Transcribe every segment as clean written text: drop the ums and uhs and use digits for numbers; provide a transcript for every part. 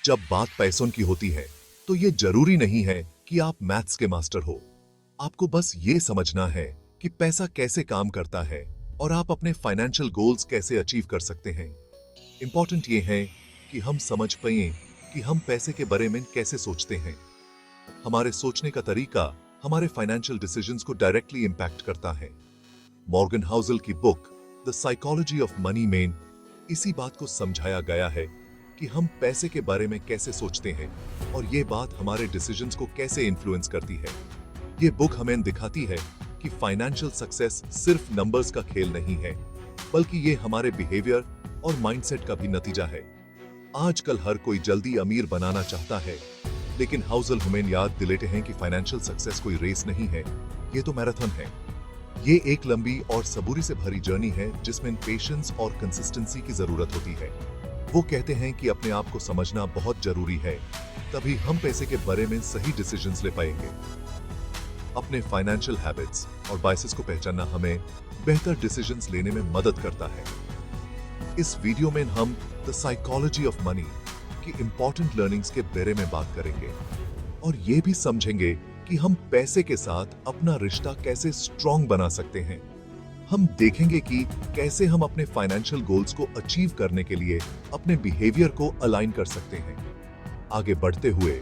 जब बात पैसों की होती है तो ये जरूरी नहीं है कि आप मैथ्स के मास्टर हो। आपको बस ये समझना है कि पैसा कैसे काम करता है और आप अपने फाइनेंशियल गोल्स कैसे अचीव कर सकते हैं। इंपॉर्टेंट ये है कि हम समझ पाए कि हम पैसे के बारे में कैसे सोचते हैं। हमारे सोचने का तरीका हमारे फाइनेंशियल डिसीजंस को डायरेक्टली इंपैक्ट करता है। मॉर्गन हाउसल की book the psychology of money में इसी बात को समझाया गया है कि हम पैसे के बारे में कैसे सोचते हैं और ये बात हमारे डिसीजंस को कैसे इन्फ्लुएंस करती है। ये बुक हमें दिखाती है कि फाइनेंशियल सक्सेस सिर्फ नंबर्स का खेल नहीं है, बल्कि ये हमारे बिहेवियर और माइंडसेट का भी नतीजा है। आजकल हर कोई जल्दी अमीर बनाना चाहता है, लेकिन हाउसल हमें याद दिलाते हैं कि फाइनेंशियल सक्सेस कोई रेस नहीं है, ये तो मैराथन है। ये एक लंबी और सबूरी से भरी जर्नी है जिसमें पेशेंस और कंसिस्टेंसी की जरूरत होती है। वो कहते हैं कि अपने आप को समझना बहुत जरूरी है, तभी हम पैसे के बारे में सही डिसीजंस ले पाएंगे। अपने फाइनेंशियल हैबिट्स और बायसेस को पहचानना हमें बेहतर डिसीजंस लेने में मदद करता है। इस वीडियो में हम द साइकोलॉजी ऑफ मनी की इंपॉर्टेंट लर्निंग्स के बारे में बात करेंगे और ये भी समझेंगे कि हम पैसे के साथ अपना रिश्ता कैसे स्ट्रॉन्ग बना सकते हैं। हम देखेंगे कि कैसे हम अपने फाइनेंशियल गोल्स को अचीव करने के लिए अपने बिहेवियर को अलाइन कर सकते हैं। आगे बढ़ते हुए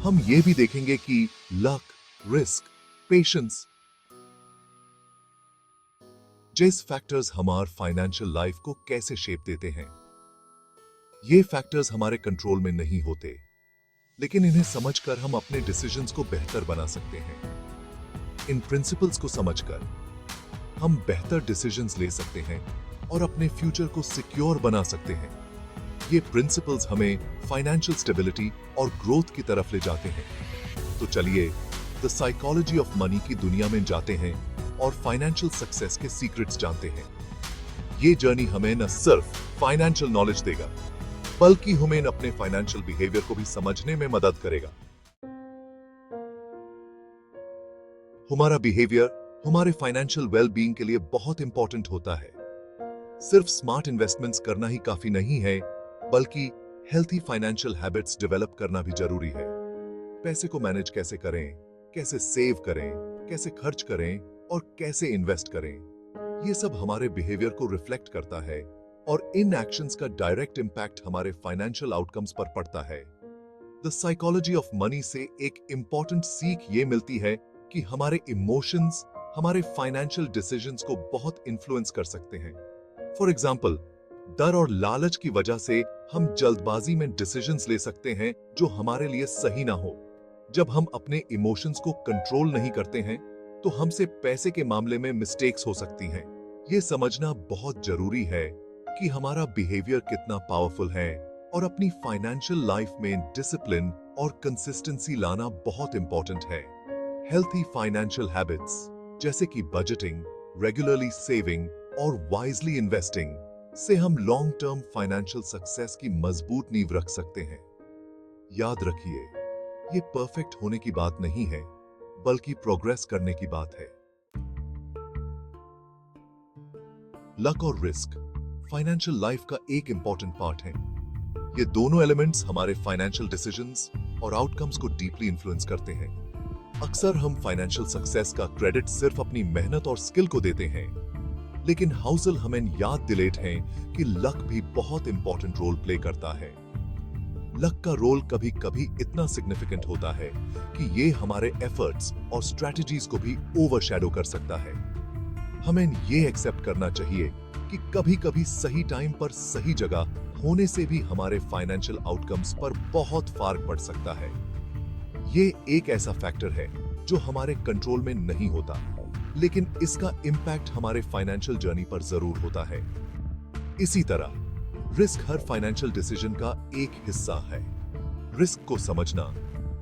हम ये भी देखेंगे कि लक, रिस्क, पेशेंस जैसे फैक्टर्स हमारे फाइनेंशियल लाइफ को कैसे शेप देते हैं। ये फैक्टर्स हमारे कंट्रोल में नहीं होते, लेकिन इन्हें समझकर हम अपने डिसीजंस को बेहतर बना सकते हैं। इन प्रिंसिपल्स को समझकर हम बेहतर डिसीजंस ले सकते हैं और अपने फ्यूचर को सिक्योर बना सकते हैं। ये प्रिंसिपल्स हमें फाइनेंशियल स्टेबिलिटी और ग्रोथ की तरफ ले जाते हैं। तो चलिए द साइकोलॉजी ऑफ मनी की दुनिया में जाते हैं और फाइनेंशियल सक्सेस के सीक्रेट्स जानते हैं। ये जर्नी हमें न सिर्फ फाइनेंशियल नॉलेज देगा, बल्कि हमें अपने फाइनेंशियल बिहेवियर को भी समझने में मदद करेगा। हमारा बिहेवियर हमारे फाइनेंशियल वेलबीइंग के लिए बहुत इंपॉर्टेंट होता है। सिर्फ स्मार्ट इन्वेस्टमेंट्स करना ही काफी नहीं है, बल्कि हेल्थी फाइनेंशियल हैबिट्स डेवलप करना भी जरूरी है। पैसे को मैनेज कैसे करें, कैसे सेव करें, कैसे खर्च करें और कैसे इन्वेस्ट करें, ये सब हमारे बिहेवियर को रिफ्लेक्ट करता है और इन एक्शंस का डायरेक्ट इंपैक्ट हमारे फाइनेंशियल आउटकम्स पर पड़ता है। द साइकोलॉजी ऑफ मनी से एक इंपॉर्टेंट सीख ये मिलती है कि हमारे इमोशंस हमारे फाइनेंशियल डिसीजंस को बहुत इन्फ्लुएंस कर सकते हैं। फॉर एग्जाम्पल, डर और लालच की वजह से हम जल्दबाजी में डिसीजंस ले सकते हैं जो हमारे लिए सही ना हो। जब हम अपने इमोशंस को कंट्रोल नहीं करते हैं, तो हमसे पैसे के मामले में मिस्टेक्स हो सकती हैं। ये समझना बहुत जरूरी है कि हमारा बिहेवियर कितना पावरफुल है और अपनी फाइनेंशियल लाइफ में डिसिप्लिन और कंसिस्टेंसी लाना बहुत इंपॉर्टेंट है। हेल्थी फाइनेंशियल हैबिट्स जैसे कि बजटिंग, रेगुलरली सेविंग और वाइजली इन्वेस्टिंग से हम लॉन्ग टर्म फाइनेंशियल सक्सेस की मजबूत नींव रख सकते हैं। याद रखिए, ये परफेक्ट होने की बात नहीं है, बल्कि प्रोग्रेस करने की बात है। लक और रिस्क फाइनेंशियल लाइफ का एक इंपॉर्टेंट पार्ट है। ये दोनों एलिमेंट्स हमारे फाइनेंशियल डिसीजंस और आउटकम्स को डीपली इन्फ्लुएंस करते हैं। अक्सर हम फाइनेंशियल सक्सेस का क्रेडिट सिर्फ अपनी मेहनत और स्किल को देते हैं, लेकिन हाउसल हमें याद दिलाते हैं कि लक भी बहुत इंपॉर्टेंट रोल प्ले करता है। लक का रोल कभी कभी इतना सिग्निफिकेंट होता है कि ये हमारे एफर्ट्स और स्ट्रेटजीज को भी ओवरशैडो कर सकता है। हमें ये एक्सेप्ट करना चाहिए कि कभी कभी सही टाइम पर सही जगह होने से भी हमारे फाइनेंशियल आउटकम्स पर बहुत फर्क पड़ सकता है। ये एक ऐसा फैक्टर है जो हमारे कंट्रोल में नहीं होता, लेकिन इसका इंपैक्ट हमारे फाइनेंशियल जर्नी पर जरूर होता है। इसी तरह रिस्क हर फाइनेंशियल डिसीजन का एक हिस्सा है। रिस्क को समझना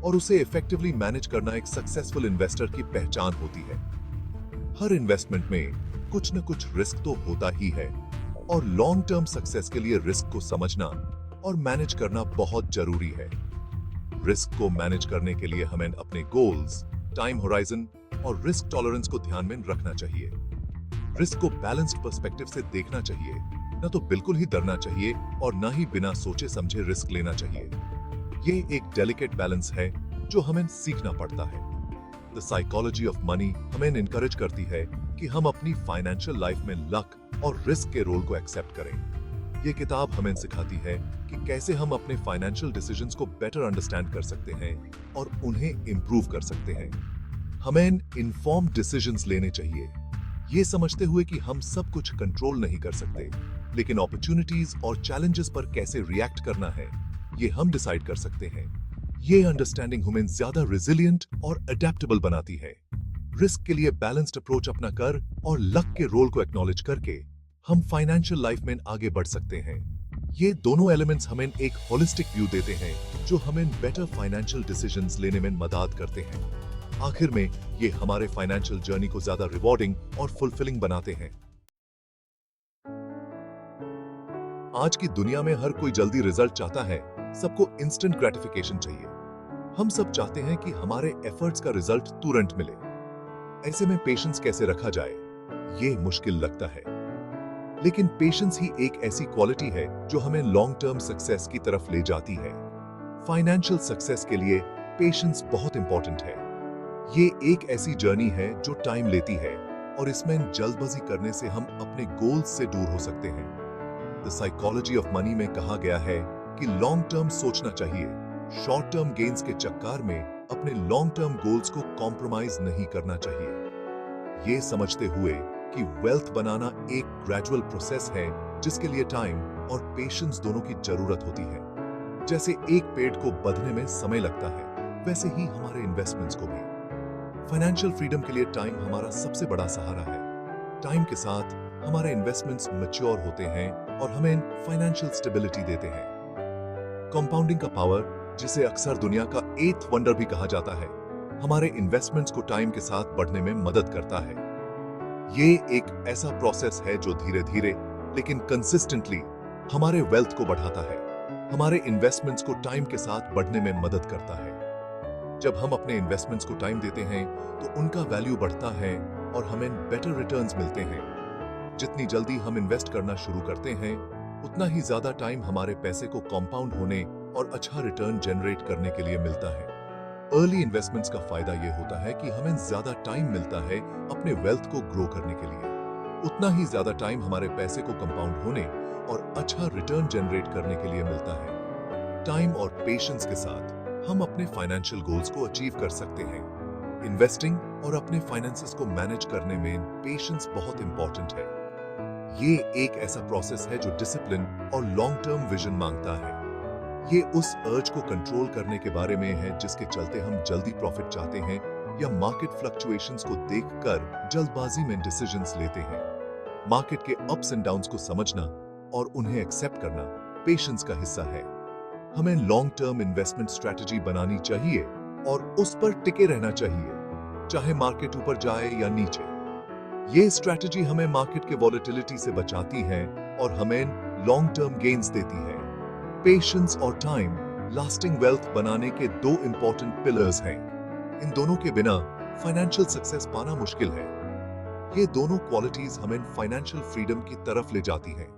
और उसे इफेक्टिवली मैनेज करना एक सक्सेसफुल इन्वेस्टर की पहचान होती है। हर इन्वेस्टमेंट में कुछ न कुछ रिस्क तो होता ही है और लॉन्ग टर्म सक्सेस के लिए रिस्क को समझना और मैनेज करना बहुत जरूरी है। रिस्क को मैनेज करने के लिए हमें अपने गोल्स, टाइम होराइजन और रिस्क टॉलरेंस को ध्यान में रखना चाहिए। रिस्क को बैलेंस्ड पर्सपेक्टिव से देखना चाहिए, न तो बिल्कुल ही डरना चाहिए और न ही बिना सोचे समझे रिस्क लेना चाहिए। ये एक डेलिकेट बैलेंस है जो हमें सीखना पड़ता है। द साइकोलॉजी ऑफ मनी हमें इनकरेज करती है कि हम अपनी फाइनेंशियल लाइफ में लक और रिस्क के रोल को एक्सेप्ट करें। ये किताब हमें सिखाती है कि कैसे हम अपने फाइनेंशियल डिसीजंस को बेटर अंडरस्टैंड कर सकते हैं और उन्हें इंप्रूव कर सकते हैं। हमें इन्फॉर्म्ड डिसीजंस लेने चाहिए, ये समझते हुए कि हम सब कुछ कंट्रोल नहीं कर सकते, लेकिन अपॉर्चुनिटीज और चैलेंजेस पर कैसे रिएक्ट करना है ये हम डिसाइड कर सकते हैं। ये अंडरस्टैंडिंग हमें ज्यादा रिजिलियंट और अडेप्टेबल बनाती है। रिस्क के लिए बैलेंस्ड अप्रोच अपना कर और लक के रोल को एक्नॉलेज करके हम फाइनेंशियल लाइफ में आगे बढ़ सकते हैं। ये दोनों एलिमेंट्स हमें एक होलिस्टिक व्यू देते हैं जो हमें बेटर फाइनेंशियल डिसीजंस लेने में मदद करते हैं। आखिर में ये हमारे फाइनेंशियल जर्नी को ज्यादा रिवॉर्डिंग और फुलफिलिंग बनाते हैं। आज की दुनिया में हर कोई जल्दी रिजल्ट चाहता है, सबको इंस्टेंट ग्रेटिफिकेशन चाहिए। हम सब चाहते हैं कि हमारे एफर्ट्स का रिजल्ट तुरंत मिले। ऐसे में पेशेंस कैसे रखा जाए, ये मुश्किल लगता है। लेकिन पेशेंस ही एक ऐसी क्वालिटी है जो हमें लॉन्ग टर्म सक्सेस की तरफ ले जाती है। फाइनेंशियल सक्सेस के लिए पेशेंस बहुत इंपॉर्टेंट है। ये एक ऐसी जर्नी है जो टाइम लेती है और इसमें जल्दबाजी करने से हम अपने गोल्स से दूर हो सकते हैं। द साइकोलॉजी ऑफ मनी में कहा गया है कि लॉन्ग टर्म सोचना चाहिए, शॉर्ट टर्म गेन्स के चक्कर में अपने लॉन्ग टर्म गोल्स को कॉम्प्रोमाइज नहीं करना चाहिए। ये समझते हुए कि वेल्थ बनाना एक ग्रेजुअल प्रोसेस है जिसके लिए टाइम और पेशेंस दोनों की जरूरत होती है। जैसे एक पेड़ को बढ़ने में समय लगता है, वैसे ही हमारे इन्वेस्टमेंट्स को भी। फाइनेंशियल फ्रीडम के लिए टाइम हमारा सबसे बड़ा सहारा है। टाइम के साथ हमारे इन्वेस्टमेंट्स मैच्योर होते हैं और हमें फाइनेंशियल स्टेबिलिटी देते हैं। कंपाउंडिंग का पावर, जिसे अक्सर दुनिया का एथ वंडर भी कहा जाता है, हमारे इन्वेस्टमेंट्स को टाइम के साथ बढ़ने में मदद करता है। ये एक ऐसा प्रोसेस है जो धीरे धीरे लेकिन कंसिस्टेंटली हमारे वेल्थ को बढ़ाता है, हमारे इन्वेस्टमेंट्स को टाइम के साथ बढ़ने में मदद करता है। जब हम अपने इन्वेस्टमेंट्स को टाइम देते हैं तो उनका वैल्यू बढ़ता है और हमें बेटर रिटर्न्स मिलते हैं। जितनी जल्दी हम इन्वेस्ट करना शुरू करते हैं, उतना ही ज्यादा टाइम हमारे पैसे को कंपाउंड होने और अच्छा रिटर्न जनरेट करने के लिए मिलता है। अर्ली इन्वेस्टमेंट्स का फायदा यह होता है कि हमें ज्यादा टाइम मिलता है अपने वेल्थ को ग्रो करने के लिए। उतना ही ज्यादा टाइम हमारे पैसे को कंपाउंड होने और अच्छा रिटर्न जनरेट करने के लिए मिलता है। टाइम और पेशेंस के साथ हम अपने फाइनेंशियल गोल्स को अचीव कर सकते हैं। इन्वेस्टिंग और अपने फाइनेंसेस को मैनेज करने में पेशेंस बहुत इंपॉर्टेंट है। ये एक ऐसा प्रोसेस है जो डिसिप्लिन और लॉन्ग टर्म विजन मांगता है। ये उस अर्ज को कंट्रोल करने के बारे में है जिसके चलते हम जल्दी प्रॉफिट चाहते हैं या मार्केट फ्लक्चुएशंस को देखकर जल्दबाजी में डिसीजंस लेते हैं। मार्केट के अप्स एंड डाउन्स को समझना और उन्हें एक्सेप्ट करना पेशेंस का हिस्सा है। हमें लॉन्ग टर्म इन्वेस्टमेंट स्ट्रैटेजी बनानी चाहिए और उस पर टिके रहना चाहिए, चाहे मार्केट ऊपर जाए या नीचे। ये स्ट्रैटेजी हमें मार्केट के वॉलेटिलिटी से बचाती है और हमें लॉन्ग टर्म गेन्स देती है। पेशेंस और टाइम लास्टिंग वेल्थ बनाने के दो इंपॉर्टेंट पिलर्स हैं। इन दोनों के बिना फाइनेंशियल सक्सेस पाना मुश्किल है। ये दोनों क्वालिटीज हमें फाइनेंशियल फ्रीडम की तरफ ले जाती हैं।